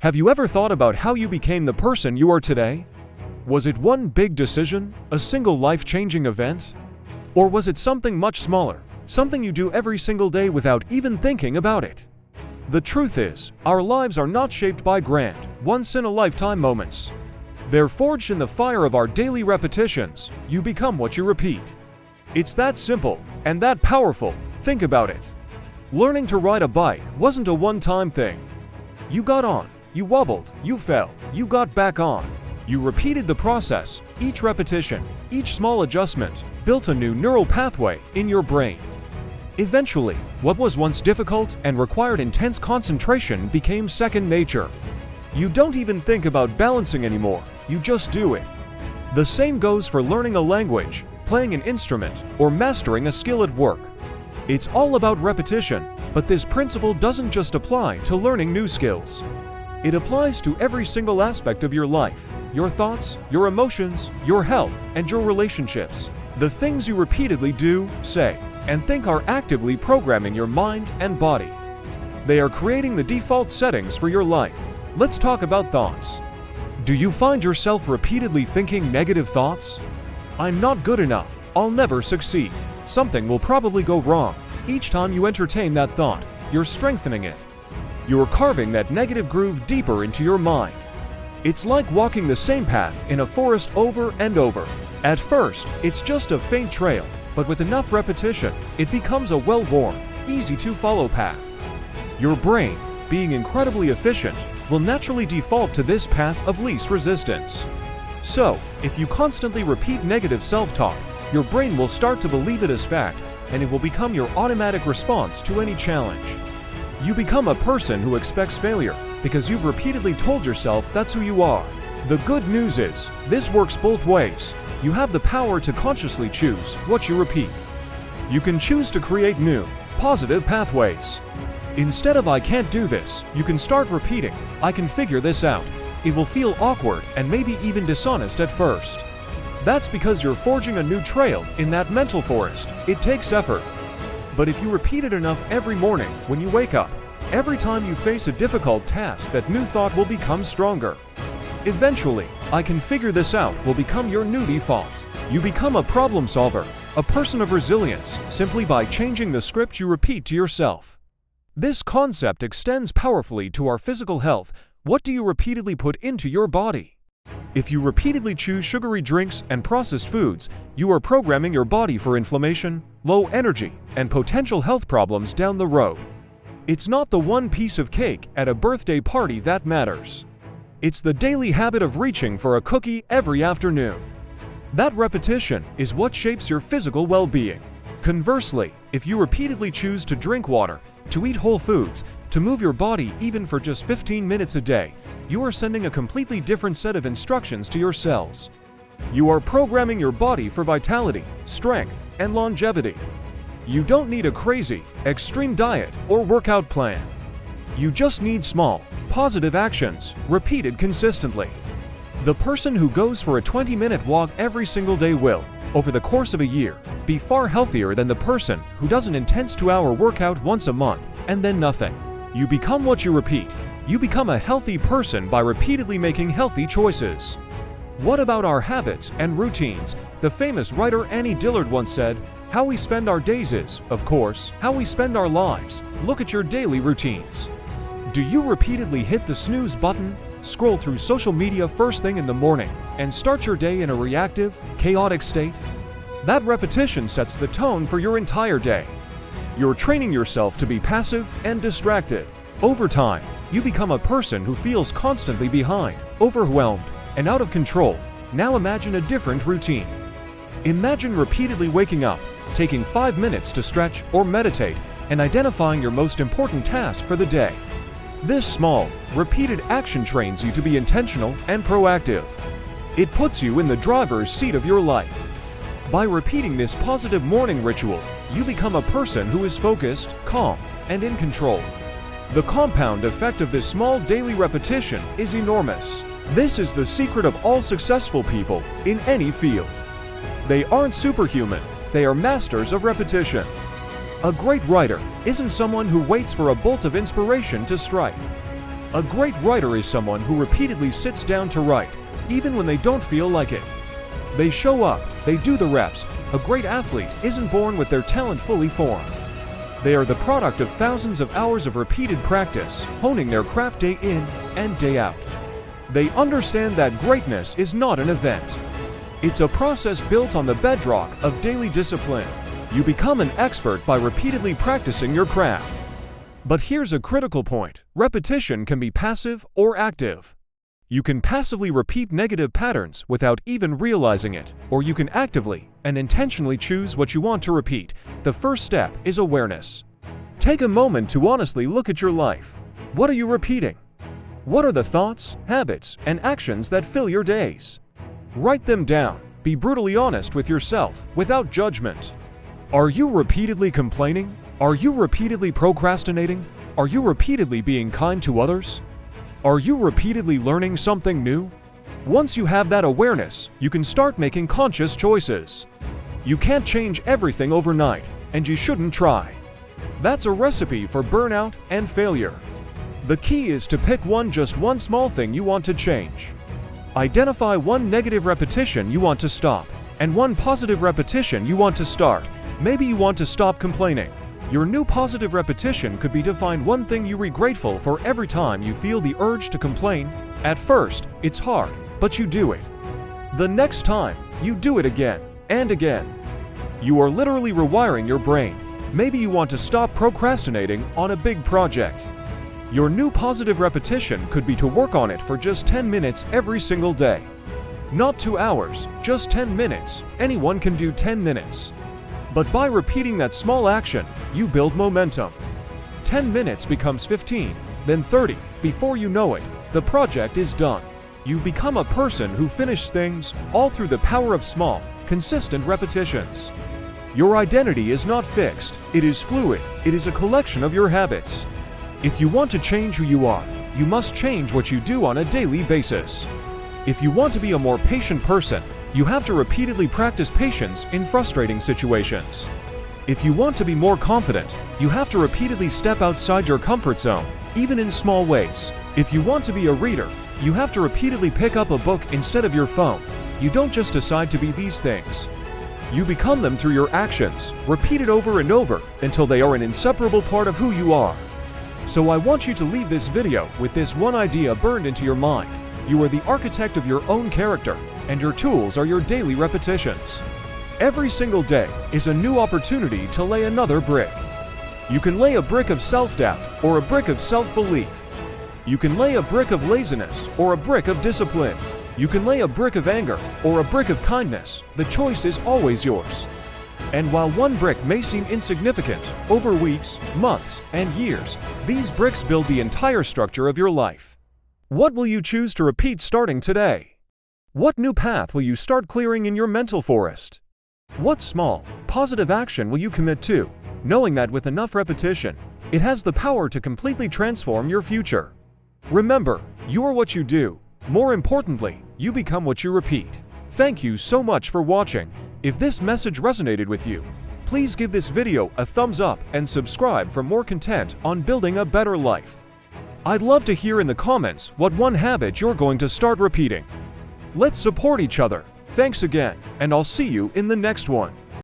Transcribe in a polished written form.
Have you ever thought about how you became the person you are today? Was it one big decision, a single life-changing event? Or was it something much smaller, something you do every single day without even thinking about it? The truth is, our lives are not shaped by grand, once-in-a-lifetime moments. They're forged in the fire of our daily repetitions. You become what you repeat. It's that simple and that powerful. Think about it. Learning to ride a bike wasn't a one-time thing. You got on, you wobbled, you fell, you got back on. You repeated the process. Each repetition, each small adjustment, built a new neural pathway in your brain. Eventually, what was once difficult and required intense concentration became second nature. You don't even think about balancing anymore, you just do it. The same goes for learning a language, playing an instrument, or mastering a skill at work. It's all about repetition, but this principle doesn't just apply to learning new skills. It applies to every single aspect of your life, your thoughts, your emotions, your health, and your relationships. The things you repeatedly do, say, and think are actively programming your mind and body. They are creating the default settings for your life. Let's talk about thoughts. Do you find yourself repeatedly thinking negative thoughts? I'm not good enough. I'll never succeed. Something will probably go wrong. Each time you entertain that thought, you're strengthening it. You're carving that negative groove deeper into your mind. It's like walking the same path in a forest over and over. At first, it's just a faint trail, but with enough repetition, it becomes a well-worn, easy-to-follow path. Your brain, being incredibly efficient, will naturally default to this path of least resistance. So, if you constantly repeat negative self-talk, your brain will start to believe it as fact, and it will become your automatic response to any challenge. You become a person who expects failure because you've repeatedly told yourself that's who you are. The good news is, this works both ways. You have the power to consciously choose what you repeat. You can choose to create new, positive pathways. Instead of "I can't do this," you can start repeating, "I can figure this out." It will feel awkward and maybe even dishonest at first. That's because you're forging a new trail in that mental forest. It takes effort. But if you repeat it enough every morning when you wake up, every time you face a difficult task, that new thought will become stronger. Eventually, "I can figure this out" will become your new default. You become a problem solver, a person of resilience, simply by changing the script you repeat to yourself. This concept extends powerfully to our physical health. What do you repeatedly put into your body? If you repeatedly choose sugary drinks and processed foods, you are programming your body for inflammation, low energy, and potential health problems down the road. It's not the one piece of cake at a birthday party that matters. It's the daily habit of reaching for a cookie every afternoon. That repetition is what shapes your physical well-being. Conversely, if you repeatedly choose to drink water, to eat whole foods, to move your body even for just 15 minutes a day, you are sending a completely different set of instructions to your cells. You are programming your body for vitality, strength, and longevity. You don't need a crazy, extreme diet or workout plan. You just need small, positive actions, repeated consistently. The person who goes for a 20-minute walk every single day will, over the course of a year, be far healthier than the person who does an intense 2-hour workout once a month and then nothing. You become what you repeat. You become a healthy person by repeatedly making healthy choices. What about our habits and routines? The famous writer Annie Dillard once said, "How we spend our days is, of course, how we spend our lives." Look at your daily routines. Do you repeatedly hit the snooze button, scroll through social media first thing in the morning, and start your day in a reactive, chaotic state? That repetition sets the tone for your entire day. You're training yourself to be passive and distracted. Over time, you become a person who feels constantly behind, overwhelmed, and out of control. Now imagine a different routine. Imagine repeatedly waking up, taking 5 minutes to stretch or meditate, and identifying your most important task for the day. This small, repeated action trains you to be intentional and proactive. It puts you in the driver's seat of your life. By repeating this positive morning ritual, you become a person who is focused, calm, and in control. The compound effect of this small daily repetition is enormous. This is the secret of all successful people in any field. They aren't superhuman, they are masters of repetition. A great writer isn't someone who waits for a bolt of inspiration to strike. A great writer is someone who repeatedly sits down to write, even when they don't feel like it. They show up, they do the reps. A great athlete isn't born with their talent fully formed. They are the product of thousands of hours of repeated practice, honing their craft day in and day out. They understand that greatness is not an event. It's a process built on the bedrock of daily discipline. You become an expert by repeatedly practicing your craft. But here's a critical point. Repetition can be passive or active. You can passively repeat negative patterns without even realizing it, or you can actively and intentionally choose what you want to repeat. The first step is awareness. Take a moment to honestly look at your life. What are you repeating? What are the thoughts, habits, and actions that fill your days? Write them down. Be brutally honest with yourself, without judgment. Are you repeatedly complaining? Are you repeatedly procrastinating? Are you repeatedly being kind to others? Are you repeatedly learning something new? Once you have that awareness, you can start making conscious choices. You can't change everything overnight, and you shouldn't try. That's a recipe for burnout and failure. The key is to pick just one small thing you want to change. Identify one negative repetition you want to stop, and one positive repetition you want to start. Maybe you want to stop complaining. Your new positive repetition could be to find one thing you are grateful for every time you feel the urge to complain. At first, it's hard, but you do it. The next time, you do it again and again. You are literally rewiring your brain. Maybe you want to stop procrastinating on a big project. Your new positive repetition could be to work on it for just 10 minutes every single day. Not 2 hours, just 10 minutes. Anyone can do 10 minutes. But by repeating that small action, you build momentum. 10 minutes becomes 15, then 30. Before you know it, the project is done. You become a person who finishes things, all through the power of small, consistent repetitions. Your identity is not fixed, it is fluid, it is a collection of your habits. If you want to change who you are, you must change what you do on a daily basis. If you want to be a more patient person, you have to repeatedly practice patience in frustrating situations. If you want to be more confident, you have to repeatedly step outside your comfort zone, even in small ways. If you want to be a reader, you have to repeatedly pick up a book instead of your phone. You don't just decide to be these things. You become them through your actions, repeated over and over until they are an inseparable part of who you are. So I want you to leave this video with this one idea burned into your mind. You are the architect of your own character, and your tools are your daily repetitions. Every single day is a new opportunity to lay another brick. You can lay a brick of self-doubt or a brick of self-belief. You can lay a brick of laziness or a brick of discipline. You can lay a brick of anger or a brick of kindness. The choice is always yours. And while one brick may seem insignificant, over weeks, months, and years, these bricks build the entire structure of your life. What will you choose to repeat starting today? What new path will you start clearing in your mental forest? What small, positive action will you commit to, knowing that with enough repetition, it has the power to completely transform your future? Remember, you are what you do. More importantly, you become what you repeat. Thank you so much for watching. If this message resonated with you, please give this video a thumbs up and subscribe for more content on building a better life. I'd love to hear in the comments what one habit you're going to start repeating. Let's support each other. Thanks again, and I'll see you in the next one.